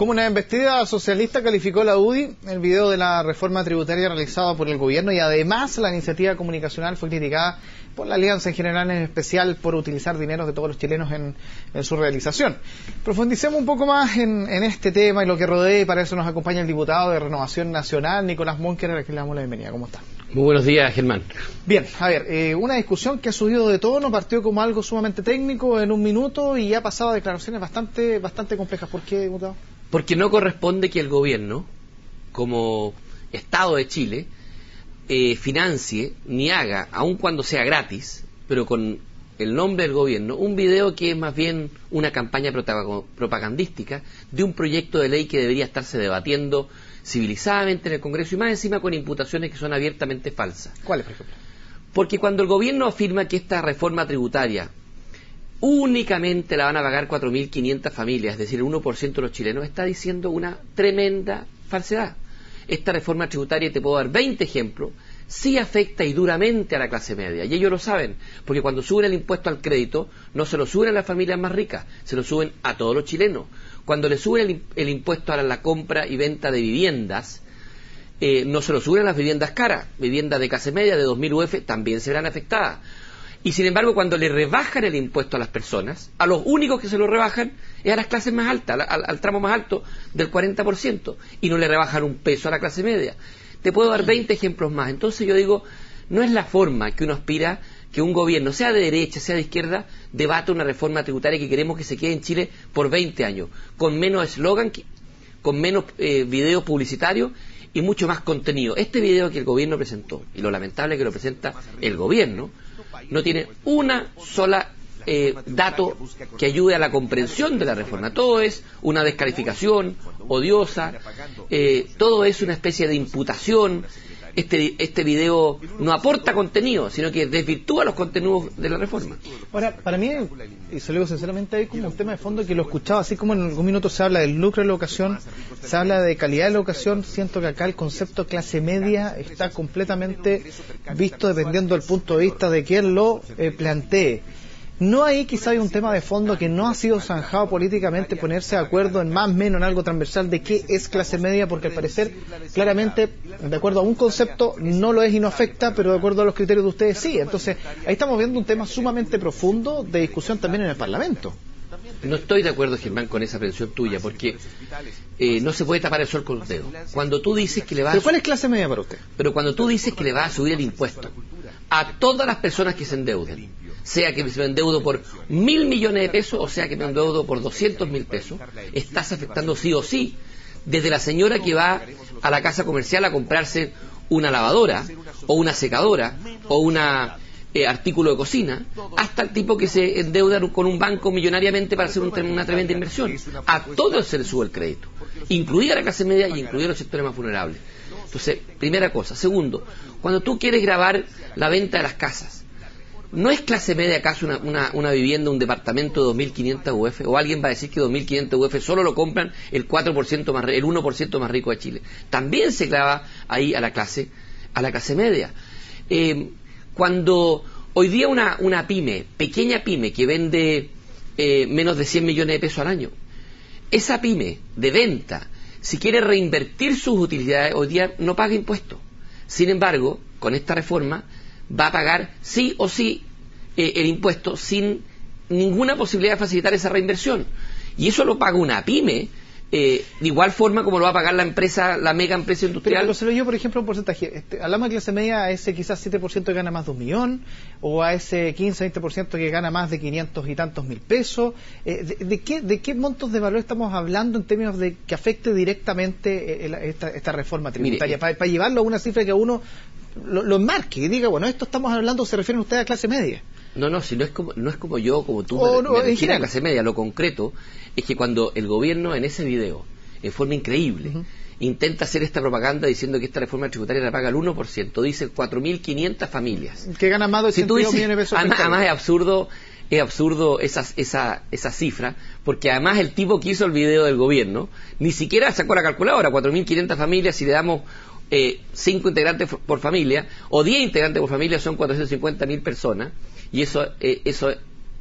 Como una embestida socialista calificó la UDI el video de la reforma tributaria realizada por el gobierno, y además la iniciativa comunicacional fue criticada por la Alianza en general, en especial por utilizar dineros de todos los chilenos en su realización. Profundicemos un poco más en este tema y lo que rodea, y para eso nos acompaña el diputado de Renovación Nacional, Nicolás Monker, a quien le damos la bienvenida. ¿Cómo está? Muy buenos días, Germán. Bien, a ver, una discusión que ha subido de tono, partió como algo sumamente técnico en un minuto y ha pasado a declaraciones bastante complejas. ¿Por qué, diputado? Porque no corresponde que el gobierno, como Estado de Chile, financie ni haga, aun cuando sea gratis, pero con el nombre del gobierno, un video que es más bien una campaña propagandística de un proyecto de ley que debería estarse debatiendo civilizadamente en el Congreso, y más encima con imputaciones que son abiertamente falsas. ¿Cuáles, por ejemplo? Porque cuando el gobierno afirma que esta reforma tributaria únicamente la van a pagar 4.500 familias, es decir, el 1% de los chilenos, está diciendo una tremenda falsedad. Esta reforma tributaria, y te puedo dar 20 ejemplos, sí afecta y duramente a la clase media, y ellos lo saben, porque cuando suben el impuesto al crédito, no se lo suben a las familias más ricas, se lo suben a todos los chilenos. Cuando le suben el impuesto a la compra y venta de viviendas, no se lo suben a las viviendas caras, viviendas de clase media de 2.000 UF también se verán afectadas. Y sin embargo, cuando le rebajan el impuesto a las personas, a los únicos que se lo rebajan es a las clases más altas, al tramo más alto del 40%, y no le rebajan un peso a la clase media. Te puedo dar 20 ejemplos más. Entonces yo digo, no es la forma que uno aspira que un gobierno, sea de derecha, sea de izquierda, debata una reforma tributaria que queremos que se quede en Chile por 20 años, con menos eslogan, con menos videos publicitarios y mucho más contenido. Este video que el gobierno presentó, y lo lamentable que lo presenta el gobierno, no tiene una sola dato que ayude a la comprensión de la reforma. Todo es una descalificación odiosa, todo es una especie de imputación. Este video no aporta contenido, sino que desvirtúa los contenidos de la reforma. Ahora, para mí, y se lo digo sinceramente, hay como un tema de fondo que lo escuchaba, así como en algún minuto se habla del lucro de la educación, se habla de calidad de la educación. Siento que acá el concepto clase media está completamente visto dependiendo del punto de vista de quien lo plantee. ¿No ahí quizá hay un tema de fondo que no ha sido zanjado políticamente, ponerse de acuerdo en más o menos en algo transversal de qué es clase media? Porque al parecer, claramente, de acuerdo a un concepto, no lo es y no afecta, pero de acuerdo a los criterios de ustedes sí. Entonces, ahí estamos viendo un tema sumamente profundo de discusión también en el Parlamento. No estoy de acuerdo, Germán, con esa apreciación tuya, porque no se puede tapar el sol con los dedos. Cuando tú dices que le vas... ¿Pero cuál es clase media para usted? Pero cuando tú dices que le vas a subir el impuesto a todas las personas que se endeuden, sea que me endeudo por 1.000 millones de pesos, o sea que me endeudo por 200.000 pesos, estás afectando sí o sí, desde la señora que va a la casa comercial a comprarse una lavadora, o una secadora, o un artículo de cocina, hasta el tipo que se endeuda con un banco millonariamente para hacer una tremenda inversión. A todos se les sube el crédito, incluida la clase media y incluida los sectores más vulnerables. Entonces, primera cosa. Segundo, cuando tú quieres grabar la venta de las casas, ¿no es clase media acaso una vivienda, un departamento de 2.500 UF? ¿O alguien va a decir que 2.500 UF solo lo compran el 4% más, el 1% más rico de Chile? También se clava ahí a la clase media. Cuando hoy día una pyme, pequeña pyme, que vende menos de 100 millones de pesos al año, esa pyme de venta, si quiere reinvertir sus utilidades, hoy día no paga impuestos. Sin embargo, con esta reforma va a pagar sí o sí el impuesto sin ninguna posibilidad de facilitar esa reinversión. Y eso lo paga una pyme de igual forma como lo va a pagar la empresa, la mega empresa industrial. Pero se lo dio, por ejemplo, un porcentaje. Hablamos de clase media, a ese quizás 7% que gana más de 1 millón, o a ese 15-20% que gana más de 500 y tantos mil pesos. ¿De qué montos de valor estamos hablando en términos de que afecte directamente esta reforma tributaria? Para llevarlo a una cifra que uno lo enmarque y diga, bueno, esto estamos hablando, se refieren ustedes a clase media. No, si no es como yo, como tú, me refieres a clase media. Lo concreto es que cuando el gobierno en ese video, en forma increíble, intenta hacer esta propaganda diciendo que esta reforma tributaria la paga el 1%, dice 4.500 familias. Que ganan más de 82 millones de pesos. Además es absurdo esa cifra, porque además el tipo que hizo el video del gobierno ni siquiera sacó la calculadora. 4.500 familias, si le damos 5 integrantes por familia o 10 integrantes por familia, son 450.000 personas, y eso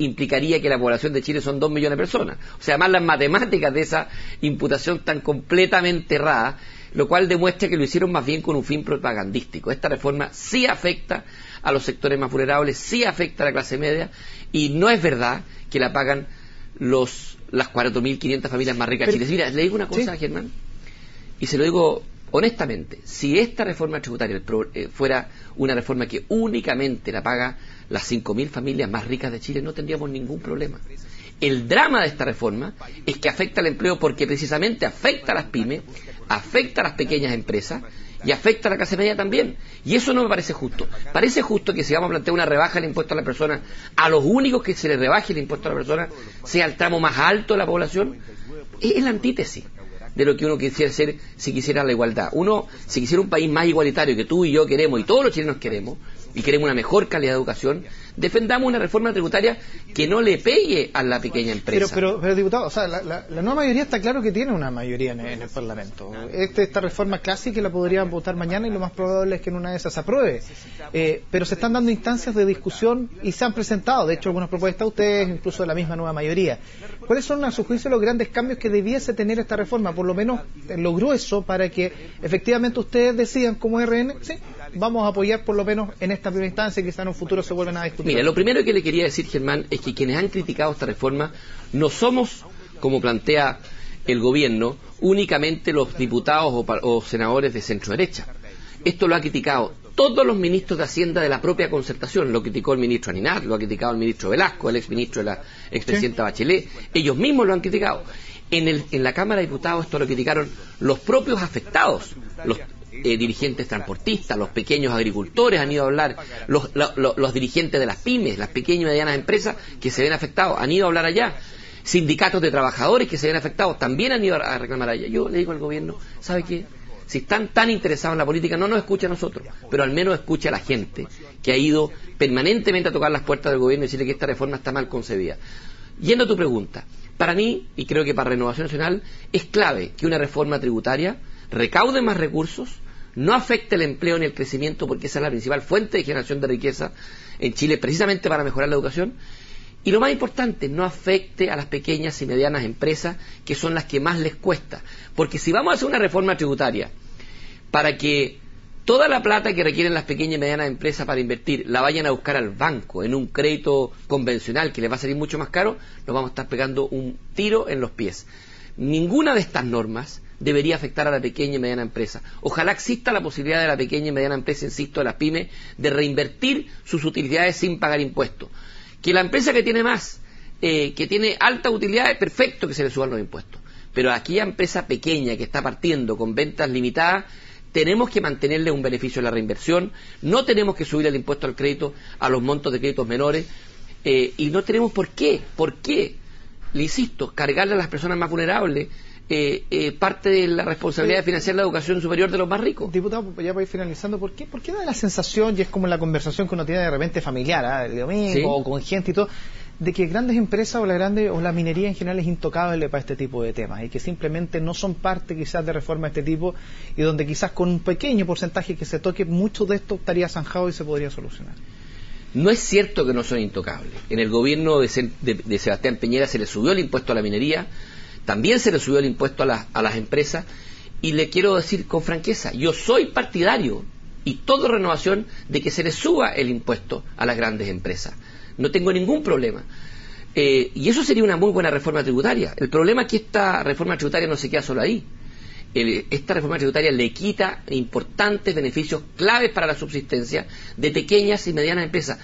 implicaría que la población de Chile son 2 millones de personas. O sea, además las matemáticas de esa imputación tan completamente errada, lo cual demuestra que lo hicieron más bien con un fin propagandístico. Esta reforma sí afecta a los sectores más vulnerables, sí afecta a la clase media, y no es verdad que la pagan las 4.500 familias más ricas de Chile. Mira, le digo una cosa, Germán, y se lo digo honestamente, si esta reforma tributaria fuera una reforma que únicamente la paga las 5.000 familias más ricas de Chile, no tendríamos ningún problema. El drama de esta reforma es que afecta al empleo porque precisamente afecta a las pymes, afecta a las pequeñas empresas y afecta a la clase media también. Y eso no me parece justo. Parece justo que si vamos a plantear una rebaja del impuesto a la persona, a los únicos que se les rebaje el impuesto a la persona sea el tramo más alto de la población. Es la antítesis de lo que uno quisiera hacer si quisiera la igualdad. Uno, si quisiera un país más igualitario que tú y yo queremos y todos los chilenos queremos, y queremos una mejor calidad de educación, defendamos una reforma tributaria que no le pegue a la pequeña empresa. Pero diputado, o sea, la nueva mayoría está claro que tiene una mayoría en el Parlamento. Esta reforma clásica la podrían votar mañana y lo más probable es que en una de esas se apruebe. Pero se están dando instancias de discusión y se han presentado, de hecho, algunas propuestas a ustedes, incluso de la misma nueva mayoría. ¿Cuáles son, a su juicio, los grandes cambios que debiese tener esta reforma? Por lo menos lo grueso para que efectivamente ustedes decidan como RN, sí, vamos a apoyar por lo menos en esta primera instancia y quizá en un futuro se vuelvan a discutir. Mira, lo primero que le quería decir, Germán, es que quienes han criticado esta reforma no somos, como plantea el gobierno, únicamente los diputados o senadores de centro derecha. Esto lo ha criticado todos los ministros de Hacienda de la propia Concertación. Lo criticó el ministro Aninat, lo ha criticado el ministro Velasco, el exministro de la expresidenta Bachelet. Ellos mismos lo han criticado. En la Cámara de Diputados esto lo criticaron los propios afectados, los dirigentes transportistas, los pequeños agricultores han ido a hablar, los dirigentes de las pymes, las pequeñas y medianas empresas que se ven afectados, han ido a hablar allá. Sindicatos de trabajadores que se ven afectados también han ido a reclamar allá. Yo le digo al gobierno, ¿sabe qué? Si están tan interesados en la política, no nos escucha a nosotros, pero al menos escucha a la gente que ha ido permanentemente a tocar las puertas del gobierno y decirle que esta reforma está mal concebida. Yendo a tu pregunta, para mí, y creo que para Renovación Nacional, es clave que una reforma tributaria recaude más recursos, no afecte el empleo ni el crecimiento, porque esa es la principal fuente de generación de riqueza en Chile, precisamente para mejorar la educación, y lo más importante, no afecte a las pequeñas y medianas empresas, que son las que más les cuesta, porque si vamos a hacer una reforma tributaria para que toda la plata que requieren las pequeñas y medianas empresas para invertir la vayan a buscar al banco en un crédito convencional que les va a salir mucho más caro, nos vamos a estar pegando un tiro en los pies. Ninguna de estas normas debería afectar a la pequeña y mediana empresa. Ojalá exista la posibilidad de la pequeña y mediana empresa, insisto, de las pymes, de reinvertir sus utilidades sin pagar impuestos. Que la empresa que tiene más, que tiene alta utilidad, es perfecto que se le suban los impuestos. Pero a aquella empresa pequeña que está partiendo con ventas limitadas, tenemos que mantenerle un beneficio a la reinversión, no tenemos que subir el impuesto al crédito a los montos de créditos menores, y no tenemos por qué, le insisto, cargarle a las personas más vulnerables parte de la responsabilidad de financiar la educación superior de los más ricos. Diputado, ya para ir finalizando, ¿por qué da la sensación, y es como la conversación que uno tiene de repente familiar, el domingo, ¿sí?, o con gente y todo, de que grandes empresas o la minería en general es intocable para este tipo de temas y que simplemente no son parte quizás de reformas de este tipo y donde quizás con un pequeño porcentaje que se toque, mucho de esto estaría zanjado y se podría solucionar? No es cierto que no son intocables. En el gobierno de Sebastián Piñera se le subió el impuesto a la minería, también se le subió el impuesto a las empresas, y le quiero decir con franqueza, yo soy partidario, y toda Renovación, de que se le suba el impuesto a las grandes empresas. No tengo ningún problema. Y eso sería una muy buena reforma tributaria. El problema es que esta reforma tributaria no se queda solo ahí. Esta reforma tributaria le quita importantes beneficios claves para la subsistencia de pequeñas y medianas empresas.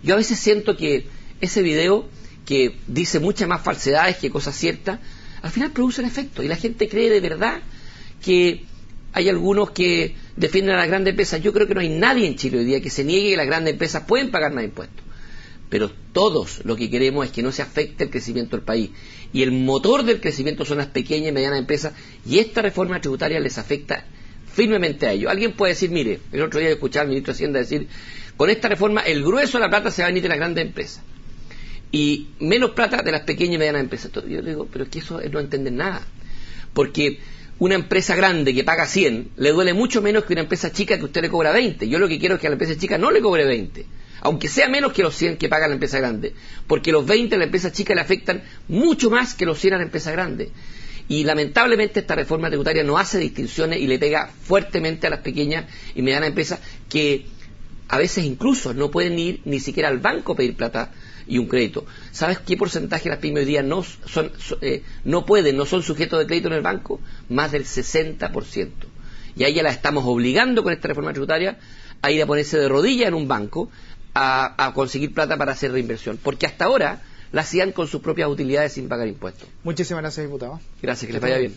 Yo a veces siento que ese video, que dice muchas más falsedades que cosas ciertas, al final produce un efecto y la gente cree de verdad que hay algunos que defienden a las grandes empresas. Yo creo que no hay nadie en Chile hoy día que se niegue que las grandes empresas pueden pagar más impuestos. Pero todos lo que queremos es que no se afecte el crecimiento del país. Y el motor del crecimiento son las pequeñas y medianas empresas, y esta reforma tributaria les afecta firmemente a ellos. Alguien puede decir, mire, el otro día escuchaba al ministro de Hacienda decir, con esta reforma el grueso de la plata se va a venir de las grandes empresas y menos plata de las pequeñas y medianas empresas. Yo le digo, pero es que eso es no entender nada. Porque una empresa grande que paga 100 le duele mucho menos que una empresa chica que usted le cobra 20. Yo lo que quiero es que a la empresa chica no le cobre 20. aunque sea menos que los 100 que paga la empresa grande, porque los 20 a la empresa chica le afectan mucho más que los 100 a la empresa grande. Y lamentablemente esta reforma tributaria no hace distinciones y le pega fuertemente a las pequeñas y medianas empresas que a veces incluso no pueden ir ni siquiera al banco a pedir plata y un crédito. ¿Sabes qué porcentaje de las pymes hoy día no son sujetos de crédito en el banco? Más del 60%. Y a ella la estamos obligando con esta reforma tributaria a ir a ponerse de rodillas en un banco a conseguir plata para hacer reinversión. Porque hasta ahora la hacían con sus propias utilidades sin pagar impuestos. Muchísimas gracias, diputado. Gracias, que les vaya bien.